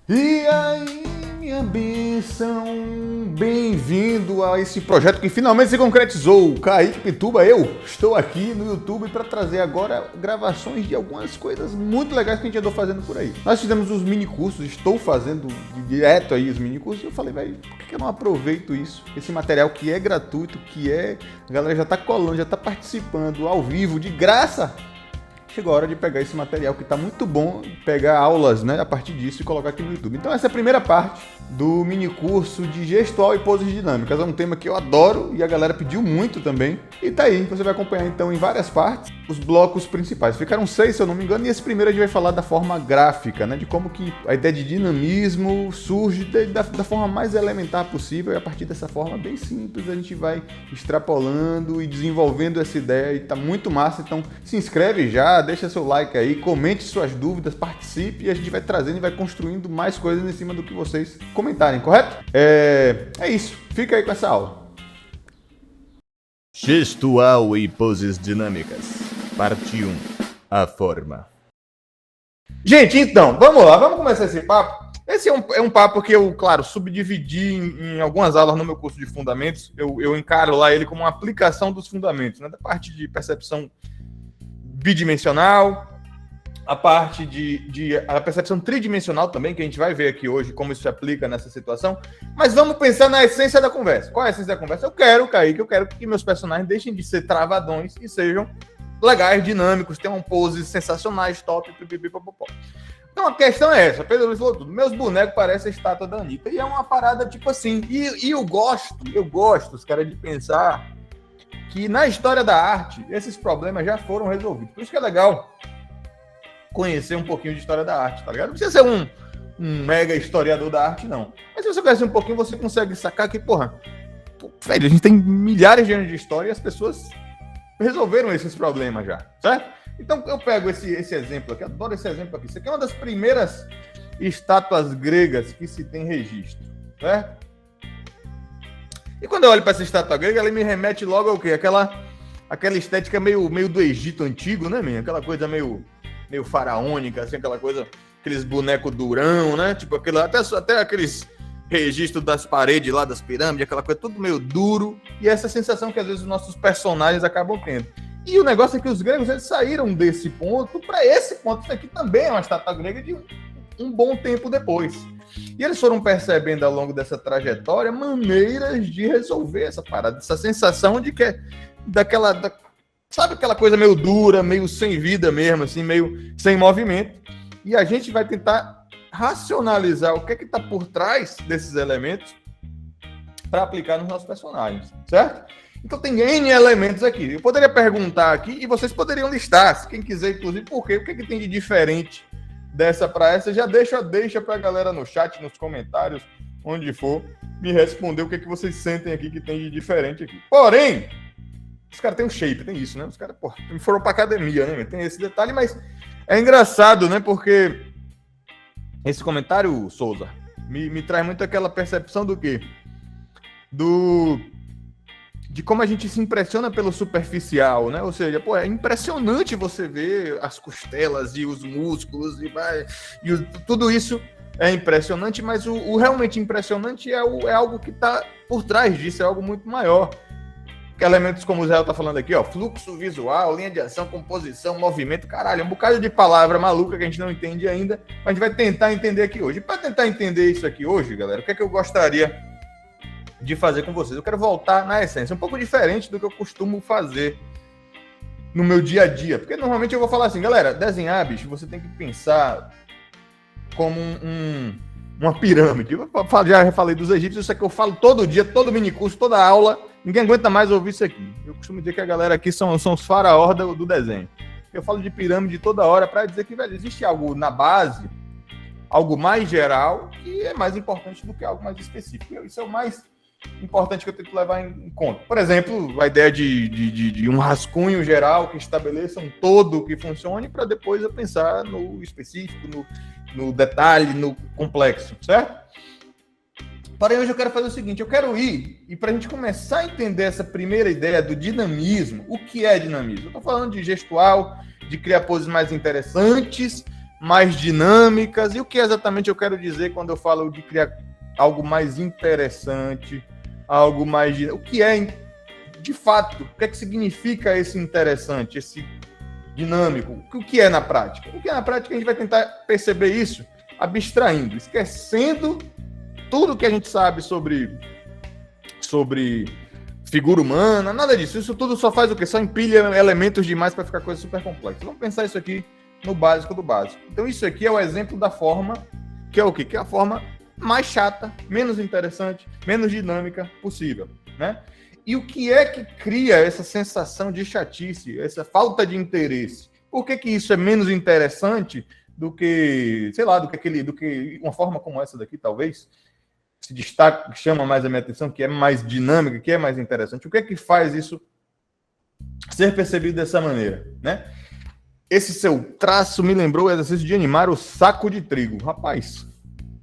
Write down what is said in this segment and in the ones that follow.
E aí, minha benção, bem-vindo a esse projeto que finalmente se concretizou. Kaique Pituba, eu estou aqui no YouTube para trazer agora gravações de algumas coisas muito legais que a gente andou fazendo por aí. Nós fizemos os mini cursos, estou fazendo direto aí os mini cursos, e eu falei, velho, por que eu não aproveito isso? Esse material que é gratuito, a galera já tá colando, já tá participando ao vivo, de graça. Chegou a hora de pegar esse material que está muito bom, pegar aulas, né, a partir disso e colocar aqui no YouTube. Então essa é a primeira parte do mini curso de gestual e poses dinâmicas. É um tema que eu adoro e a galera pediu muito também. E tá aí, você vai acompanhar então em várias partes os blocos principais. Ficaram 6, se eu não me engano, e esse primeiro a gente vai falar da forma gráfica, né, de como que a ideia de dinamismo surge da forma mais elementar possível, e a partir dessa forma bem simples a gente vai extrapolando e desenvolvendo essa ideia, e tá muito massa. Então se inscreve já, deixa seu like aí, comente suas dúvidas, participe, e a gente vai trazendo e vai construindo mais coisas em cima do que vocês comentarem, correto? É isso, fica aí com essa aula. Gestual e poses dinâmicas. Parte 1. A forma. Gente, então, vamos lá, vamos começar esse papo. Esse é um papo que eu, claro, subdividi em algumas aulas no meu curso de fundamentos. Eu encaro lá ele como uma aplicação dos fundamentos, né? Da parte de percepção bidimensional, a parte a percepção tridimensional também, que a gente vai ver aqui hoje como isso se aplica nessa situação. Mas vamos pensar na essência da conversa. Qual é a essência da conversa? Eu quero, Kaique, que meus personagens deixem de ser travadões e sejam legais, dinâmicos, tenham poses sensacionais, top, pipipipopopó. Então a questão é essa, Pedro Luiz falou tudo. Meus bonecos parecem a estátua da Anitta. E é uma parada tipo assim. E eu gosto, os caras, de pensar que na história da arte, esses problemas já foram resolvidos. Por isso que é legal conhecer um pouquinho de história da arte, tá ligado? Não precisa ser um mega historiador da arte, não. Mas se você conhece um pouquinho, você consegue sacar que, velho, a gente tem milhares de anos de história e as pessoas resolveram esses problemas já, certo? Então eu pego esse exemplo aqui, adoro esse exemplo aqui. Isso aqui é uma das primeiras estátuas gregas que se tem registro, certo? E quando eu olho para essa estátua grega, ela me remete logo ao quê? Aquela estética meio do Egito antigo, né, minha? Aquela coisa meio faraônica, assim, aquela coisa, aqueles bonecos durão, né? Tipo, até aqueles registros das paredes lá, das pirâmides, aquela coisa tudo meio duro. E essa sensação que às vezes os nossos personagens acabam tendo. E o negócio é que os gregos, eles saíram desse ponto para esse ponto. Isso aqui também é uma estátua grega de um bom tempo depois. E eles foram percebendo ao longo dessa trajetória maneiras de resolver essa parada, essa sensação de que sabe aquela coisa meio dura, meio sem vida mesmo, assim, meio sem movimento. E a gente vai tentar racionalizar o que está por trás desses elementos para aplicar nos nossos personagens, certo? Então tem N elementos aqui. Eu poderia perguntar aqui e vocês poderiam listar, se quem quiser, inclusive, por quê? O que tem de diferente dessa para essa? Já deixa para a galera no chat, nos comentários, onde for, me responder o que vocês sentem aqui que tem de diferente aqui. Porém, os caras têm um shape, tem isso, né? Os caras, foram pra academia, né? Tem esse detalhe, mas é engraçado, né? Porque esse comentário, Souza, me traz muito aquela percepção do quê? De como a gente se impressiona pelo superficial, né? Ou seja, é impressionante você ver as costelas e os músculos tudo isso é impressionante, mas o realmente impressionante é algo que está por trás disso, é algo muito maior. Que elementos como o Zé tá falando aqui, ó, fluxo visual, linha de ação, composição, movimento, caralho, um bocado de palavra maluca que a gente não entende ainda, mas a gente vai tentar entender aqui hoje. E para tentar entender isso aqui hoje, galera, o que é que eu gostaria de fazer com vocês? Eu quero voltar na essência, um pouco diferente do que eu costumo fazer no meu dia a dia, porque normalmente eu vou falar assim, galera, desenhar, bicho, você tem que pensar como uma pirâmide. Já falei dos egípcios, isso aqui eu falo todo dia, todo minicurso, toda aula. Ninguém aguenta mais ouvir isso aqui. Eu costumo dizer que a galera aqui são os faraós do desenho. Eu falo de pirâmide toda hora para dizer que, velho, existe algo na base, algo mais geral, que é mais importante do que algo mais específico. Isso é o mais importante que eu tenho que levar em conta. Por exemplo, a ideia de um rascunho geral que estabeleça um todo que funcione para depois eu pensar no específico, no detalhe, no complexo, certo? Porém, hoje eu quero fazer o seguinte, eu quero ir, e para a gente começar a entender essa primeira ideia do dinamismo, o que é dinamismo? Eu estou falando de gestual, de criar poses mais interessantes, mais dinâmicas. E o que exatamente eu quero dizer quando eu falo de criar algo mais interessante, algo mais... O que é, de fato, o que é que significa esse interessante, esse dinâmico? O que é na prática? O que é na prática a gente vai tentar perceber isso abstraindo, esquecendo tudo que a gente sabe sobre figura humana, nada disso. Isso tudo só faz o quê? Só empilha elementos demais para ficar coisa super complexa. Vamos pensar isso aqui no básico do básico. Então isso aqui é o exemplo da forma, que é o quê? Que é a forma mais chata, menos interessante, menos dinâmica possível, né? E o que é que cria essa sensação de chatice, essa falta de interesse? Por que isso é menos interessante do que, sei lá, do que uma forma como essa daqui, talvez, se destaca, chama mais a minha atenção, que é mais dinâmica, que é mais interessante? O que é que faz isso ser percebido dessa maneira, né? Esse seu traço me lembrou o exercício de animar o saco de trigo. Rapaz,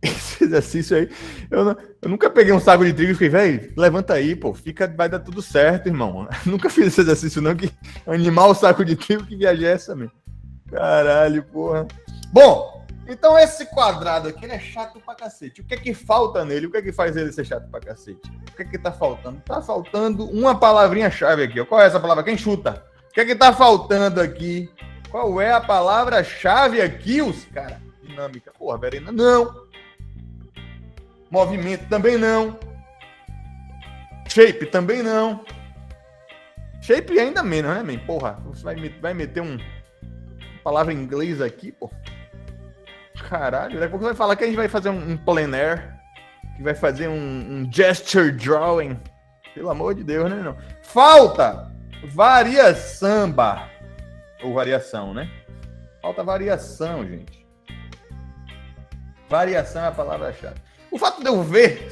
esse exercício aí, eu nunca peguei um saco de trigo e fiquei, velho, levanta aí, pô, vai dar tudo certo, irmão. Nunca fiz esse exercício, não, que animar o saco de trigo, que viagem é essa, meu? Caralho, porra. Bom, então esse quadrado aqui, ele é chato pra cacete. O que é que falta nele? O que é que faz ele ser chato pra cacete? O que é que tá faltando? Tá faltando uma palavrinha-chave aqui, ó. Qual é essa palavra? Quem chuta? O que é que tá faltando aqui? Qual é a palavra-chave aqui, os cara? Dinâmica. Porra, Verena, não. Movimento também não. Shape também não. Shape ainda menos, né, man? Porra, você vai meter uma palavra em inglês aqui, pô. Caralho, daqui a pouco você vai falar que a gente vai fazer um plein air, que vai fazer um gesture drawing. Pelo amor de Deus, né, não? Falta variação, ou variação, né? Falta variação, gente. Variação é a palavra-chave. O fato de eu ver...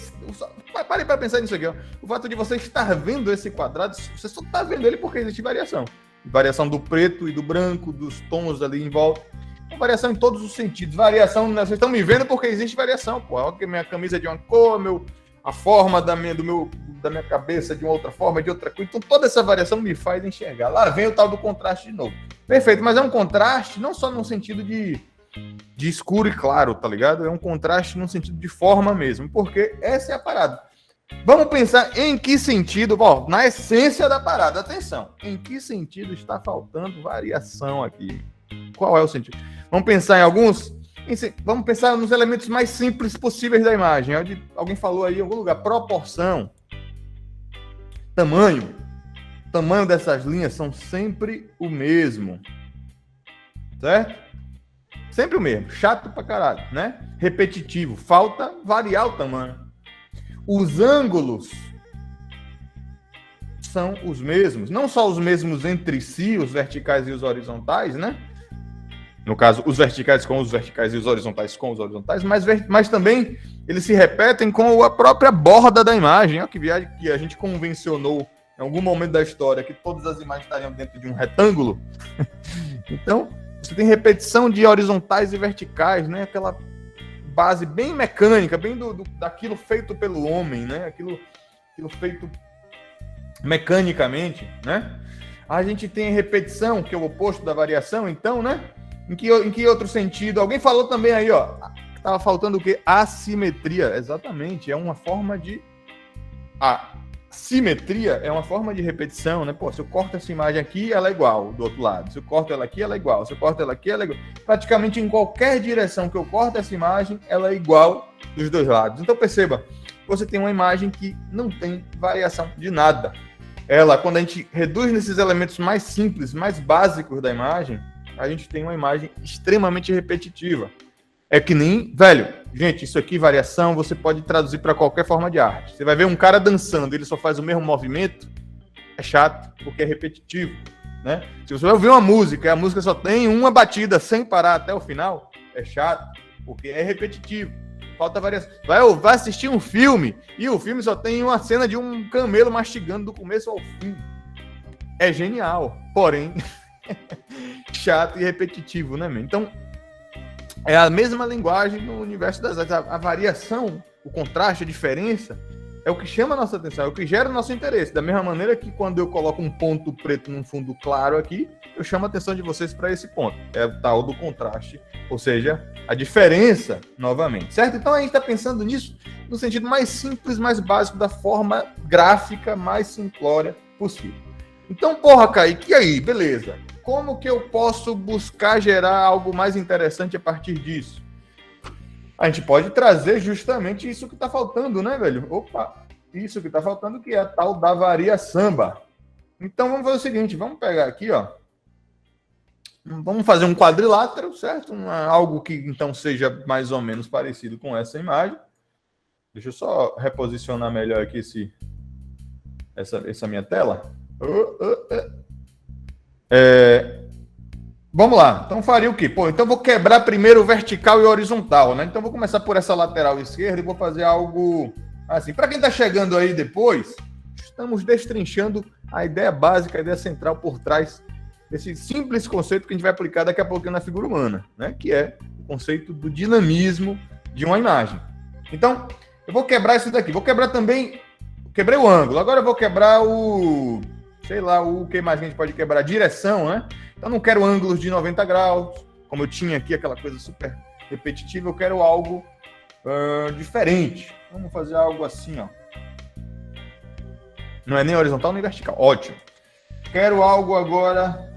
Parem para pensar nisso aqui, ó. O fato de você estar vendo esse quadrado, você só está vendo ele porque existe variação. Variação do preto e do branco, dos tons ali em volta. Variação em todos os sentidos. Variação, né? Vocês estão me vendo porque existe variação, pô. Olha que minha camisa é de uma cor, a forma da minha cabeça de uma outra forma, de outra cor. Então toda essa variação me faz enxergar. Lá vem o tal do contraste de novo. Perfeito, mas é um contraste não só no sentido de escuro e claro, tá ligado? É um contraste no sentido de forma mesmo, porque essa é a parada. Vamos pensar em que sentido, bom, na essência da parada, atenção, em que sentido está faltando variação aqui? Qual é o sentido? Vamos pensar em alguns, vamos pensar nos elementos mais simples possíveis da imagem. Alguém falou aí em algum lugar, proporção, tamanho. O tamanho dessas linhas são sempre o mesmo, certo? Sempre o mesmo, chato pra caralho, né? Repetitivo, falta variar o tamanho. Os ângulos são os mesmos, não só os mesmos entre si, os verticais e os horizontais, né? No caso, os verticais com os verticais e os horizontais com os horizontais, mas também eles se repetem com a própria borda da imagem. Olha que viagem que a gente convencionou em algum momento da história que todas as imagens estariam dentro de um retângulo. Então, você tem repetição de horizontais e verticais, né? Aquela base bem mecânica, bem daquilo feito pelo homem, né? Aquilo feito mecanicamente, né? A gente tem repetição, que é o oposto da variação, então, né? Em que outro sentido? Alguém falou também aí, ó, que tava faltando o quê? Assimetria. Exatamente, é uma forma de... A simetria é uma forma de repetição, né? Pô, se eu corto essa imagem aqui, ela é igual do outro lado. Se eu corto ela aqui, ela é igual. Se eu corto ela aqui, ela é igual. Praticamente em qualquer direção que eu corto essa imagem, ela é igual dos dois lados. Então, perceba, você tem uma imagem que não tem variação de nada. Ela, quando a gente reduz nesses elementos mais simples, mais básicos da imagem, a gente tem uma imagem extremamente repetitiva. É que nem, velho, gente, isso aqui, variação, você pode traduzir para qualquer forma de arte. Você vai ver um cara dançando, ele só faz o mesmo movimento, é chato, porque é repetitivo, né? Se você vai ouvir uma música e a música só tem uma batida sem parar até o final, é chato, porque é repetitivo. Falta variação. Vai assistir um filme e o filme só tem uma cena de um camelo mastigando do começo ao fim. É genial, porém... chato e repetitivo, né, man? Então, é a mesma linguagem no universo das artes. A variação, o contraste, a diferença é o que chama a nossa atenção, é o que gera o nosso interesse. Da mesma maneira que quando eu coloco um ponto preto num fundo claro aqui, eu chamo a atenção de vocês para esse ponto. É o tal do contraste, ou seja, a diferença novamente, certo? Então a gente está pensando nisso no sentido mais simples, mais básico, da forma gráfica mais simplória possível. Então, porra, Kaique, e aí? Beleza. Como que eu posso buscar gerar algo mais interessante a partir disso? A gente pode trazer justamente isso que está faltando, né, velho? Opa, isso que está faltando, que é a tal da variação. Então, vamos fazer o seguinte, vamos pegar aqui, ó. Vamos fazer um quadrilátero, certo? Algo que, então, seja mais ou menos parecido com essa imagem. Deixa eu só reposicionar melhor aqui essa minha tela. Vamos lá, então faria o quê? Pô, então vou quebrar primeiro o vertical e o horizontal, né? Então vou começar por essa lateral esquerda e vou fazer algo assim. Para quem está chegando aí depois, estamos destrinchando a ideia básica, a ideia central por trás desse simples conceito que a gente vai aplicar daqui a pouquinho na figura humana, né? Que é o conceito do dinamismo de uma imagem. Então, eu vou quebrar isso daqui. Vou quebrar também... Quebrei o ângulo. Agora eu vou quebrar o... Sei lá, o que mais a gente pode quebrar? A direção, né? Então, não quero ângulos de 90 graus, como eu tinha aqui, aquela coisa super repetitiva. Eu quero algo diferente. Vamos fazer algo assim, ó. Não é nem horizontal nem vertical. Ótimo. Quero algo agora...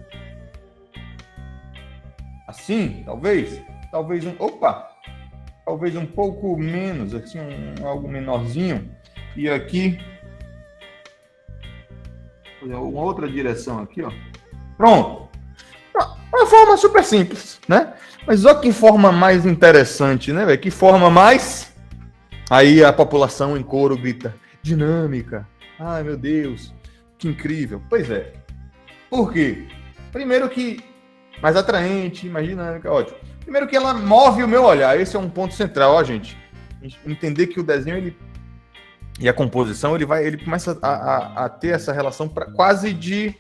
Assim, talvez. Talvez um... Opa! Talvez um pouco menos, assim, algo menorzinho. E aqui... Uma outra direção aqui, ó. Pronto. Uma forma super simples, né? Mas olha que forma mais interessante, né, velho? Que forma mais... Aí a população em coro grita, dinâmica. Ai, meu Deus, que incrível. Pois é. Por quê? Primeiro que mais atraente, mais dinâmica, ótimo. Primeiro que ela move o meu olhar. Esse é um ponto central, ó, gente. Entender que o desenho, e a composição, ele começa a ter essa relação quase de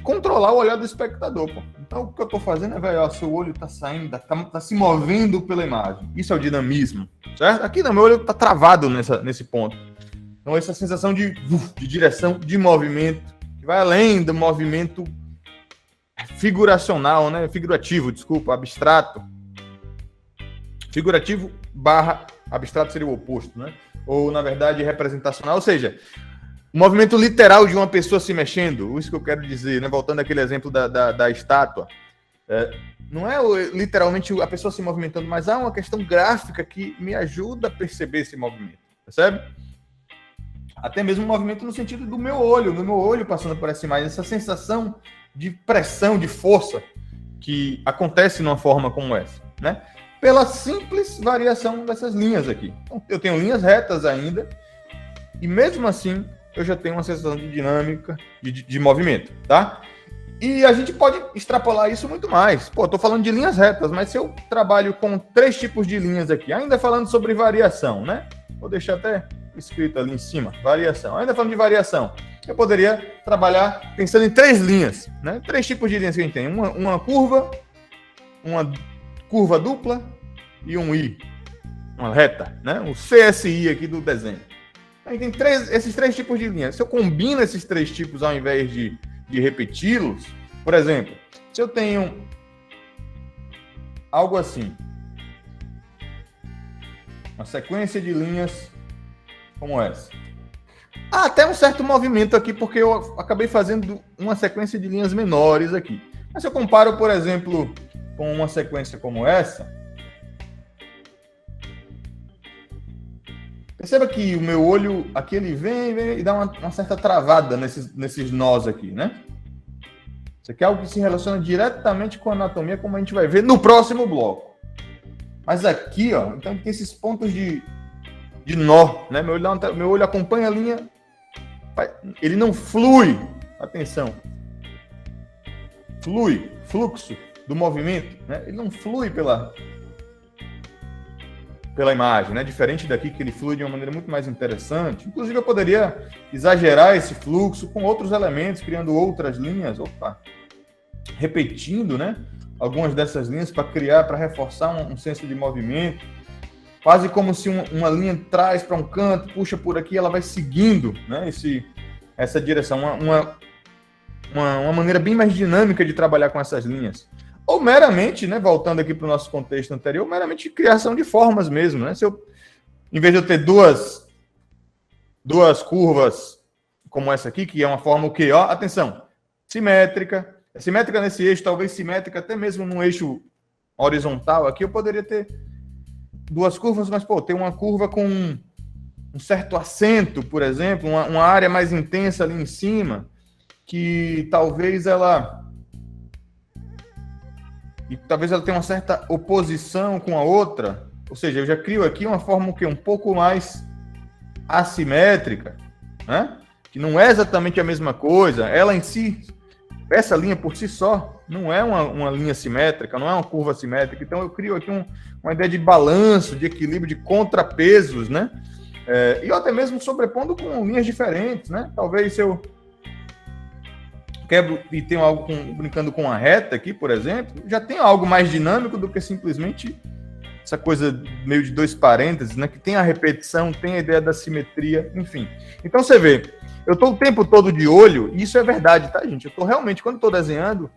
controlar o olhar do espectador, pô. Então, o que eu tô fazendo é, velho, ó, seu olho tá saindo, tá se movendo pela imagem. Isso é o dinamismo, certo? Aqui, não, meu olho tá travado nesse ponto. Então, essa sensação de direção, de movimento, que vai além do movimento figuracional, né? Figurativo, desculpa, abstrato. Figurativo / abstrato seria o oposto, né? Ou, na verdade, representacional, ou seja, o movimento literal de uma pessoa se mexendo, isso que eu quero dizer, né? Voltando àquele exemplo da estátua. Não é literalmente a pessoa se movimentando, mas há uma questão gráfica que me ajuda a perceber esse movimento, percebe? Até mesmo o movimento no sentido do meu olho passando por essa imagem, essa sensação de pressão, de força que acontece numa forma como essa, né? Pela simples variação dessas linhas aqui. Então, eu tenho linhas retas ainda, e mesmo assim eu já tenho uma sensação de dinâmica, de movimento, tá? E a gente pode extrapolar isso muito mais. Pô, tô falando de linhas retas, mas se eu trabalho com 3 tipos de linhas aqui, ainda falando sobre variação, né? Vou deixar até escrito ali em cima, variação. Ainda falando de variação, eu poderia trabalhar pensando em 3 linhas, né? 3 tipos de linhas que a gente tem. Uma curva dupla e um I, uma reta, né? O CSI aqui do desenho. Aí tem esses 3 tipos de linhas. Se eu combino esses 3 tipos ao invés de repeti-los, por exemplo, se eu tenho algo assim, uma sequência de linhas como essa. Há até um certo movimento aqui, porque eu acabei fazendo uma sequência de linhas menores aqui. Mas se eu comparo, por exemplo, com uma sequência como essa, perceba que o meu olho aqui ele vem e dá uma certa travada nesses nós aqui, né? Isso aqui é algo que se relaciona diretamente com a anatomia, como a gente vai ver no próximo bloco. Mas aqui, ó, então tem esses pontos de nó, né? Meu olho acompanha a linha, ele não flui, atenção, fluxo do movimento, né? Ele não flui pela imagem, né? Diferente daqui, que ele flui de uma maneira muito mais interessante. Inclusive, eu poderia exagerar esse fluxo com outros elementos, criando outras linhas, repetindo, né? Algumas dessas linhas para reforçar um senso de movimento. quase como se uma linha traz para um canto, puxa por aqui, ela vai seguindo, né, essa direção, uma maneira bem mais dinâmica de trabalhar com essas linhas. Ou meramente, né, voltando aqui para o nosso contexto anterior, meramente criação de formas mesmo, né? Se eu, em vez de eu ter duas curvas como essa aqui, que é uma forma o quê? Ó, atenção, simétrica. É simétrica nesse eixo, talvez simétrica até mesmo no eixo horizontal. Aqui eu poderia ter duas curvas, mas, pô, tem uma curva com um certo acento, por exemplo, uma área mais intensa ali em cima, que talvez ela tenha uma certa oposição com a outra. Ou seja, eu já crio aqui uma forma que é um pouco mais assimétrica, né? Que não é exatamente a mesma coisa. Ela em si, essa linha por si só, não é uma linha simétrica, não é uma curva simétrica. Então eu crio aqui uma ideia de balanço, de equilíbrio, de contrapesos, né? E até mesmo sobrepondo com linhas diferentes, né? Talvez se eu quebro e tenho algo brincando com uma reta aqui, por exemplo, já tem algo mais dinâmico do que simplesmente essa coisa meio de dois parênteses, né? Que tem a repetição, tem a ideia da simetria, enfim. Então você vê, eu estou o tempo todo de olho, e isso é verdade, tá, gente? Eu estou realmente, quando estou desenhando,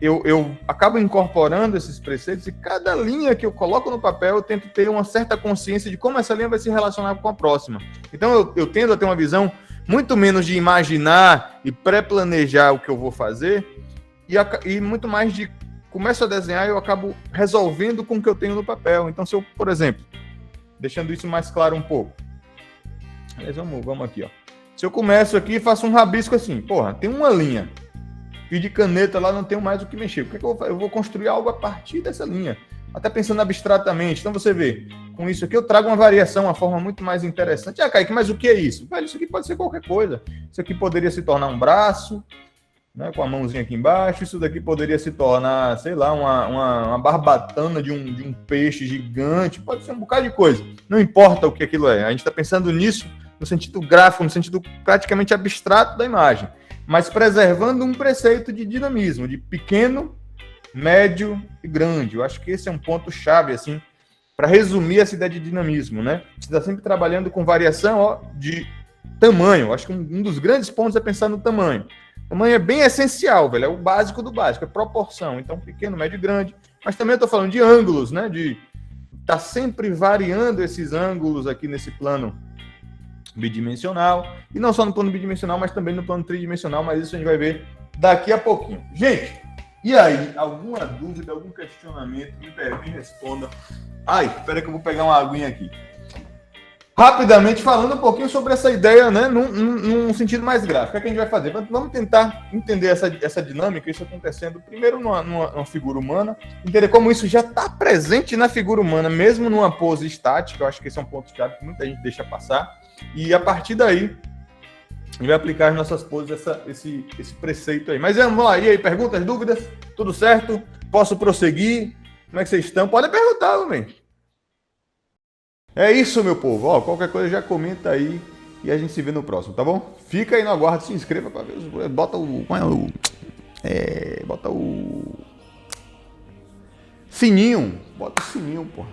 eu acabo incorporando esses preceitos e cada linha que eu coloco no papel, eu tento ter uma certa consciência de como essa linha vai se relacionar com a próxima. Então eu tendo a ter uma visão muito menos de imaginar e pré-planejar o que eu vou fazer e muito mais de começo a desenhar e eu acabo resolvendo com o que eu tenho no papel. Então, se eu, por exemplo, deixando isso mais claro um pouco. Aliás, vamos aqui, ó. Se eu começo aqui e faço um rabisco assim, porra, tem uma linha. E de caneta lá não tenho mais o que mexer. O que é que eu vou fazer? Eu vou construir algo a partir dessa linha. Até pensando abstratamente. Então, você vê, com isso aqui eu trago uma variação, uma forma muito mais interessante. Ah, Kaique, mas o que é isso? Velho, isso aqui pode ser qualquer coisa. Isso aqui poderia se tornar um braço, né, com a mãozinha aqui embaixo. Isso daqui poderia se tornar, sei lá, uma barbatana de um peixe gigante. Pode ser um bocado de coisa. Não importa o que aquilo é. A gente está pensando nisso no sentido gráfico, no sentido praticamente abstrato da imagem, mas preservando um preceito de dinamismo, de pequeno, médio e grande. Eu acho que esse é um ponto chave, assim, para resumir essa ideia de dinamismo, né? Você está sempre trabalhando com variação, ó, de tamanho. Eu acho que um dos grandes pontos é pensar no tamanho. O tamanho é bem essencial, velho, é o básico do básico, é proporção. Então, pequeno, médio e grande. Mas também eu estou falando de ângulos, né? De estar sempre variando esses ângulos aqui nesse plano bidimensional, e não só no plano bidimensional, mas também no plano tridimensional, mas isso a gente vai ver daqui a pouquinho. Gente, e aí? Alguma dúvida, algum questionamento? Me responda. Ai, espera que eu vou pegar uma aguinha aqui. Rapidamente, falando um pouquinho sobre essa ideia, né, num sentido mais gráfico. O que a gente vai fazer? Vamos tentar entender essa dinâmica, isso acontecendo primeiro numa figura humana, entender como isso já está presente na figura humana, mesmo numa pose estática. Eu acho que esse é um ponto chave que muita gente deixa passar. E a partir daí, a gente vai aplicar as nossas poses, esse preceito aí. Mas vamos lá, e aí, perguntas, dúvidas? Tudo certo? Posso prosseguir? Como é que vocês estão? Podem perguntar, homem. É isso, meu povo. Ó, qualquer coisa já comenta aí e a gente se vê no próximo, tá bom? Fica aí no aguardo, se inscreva para ver. Bota o sininho. Bota o sininho, porra.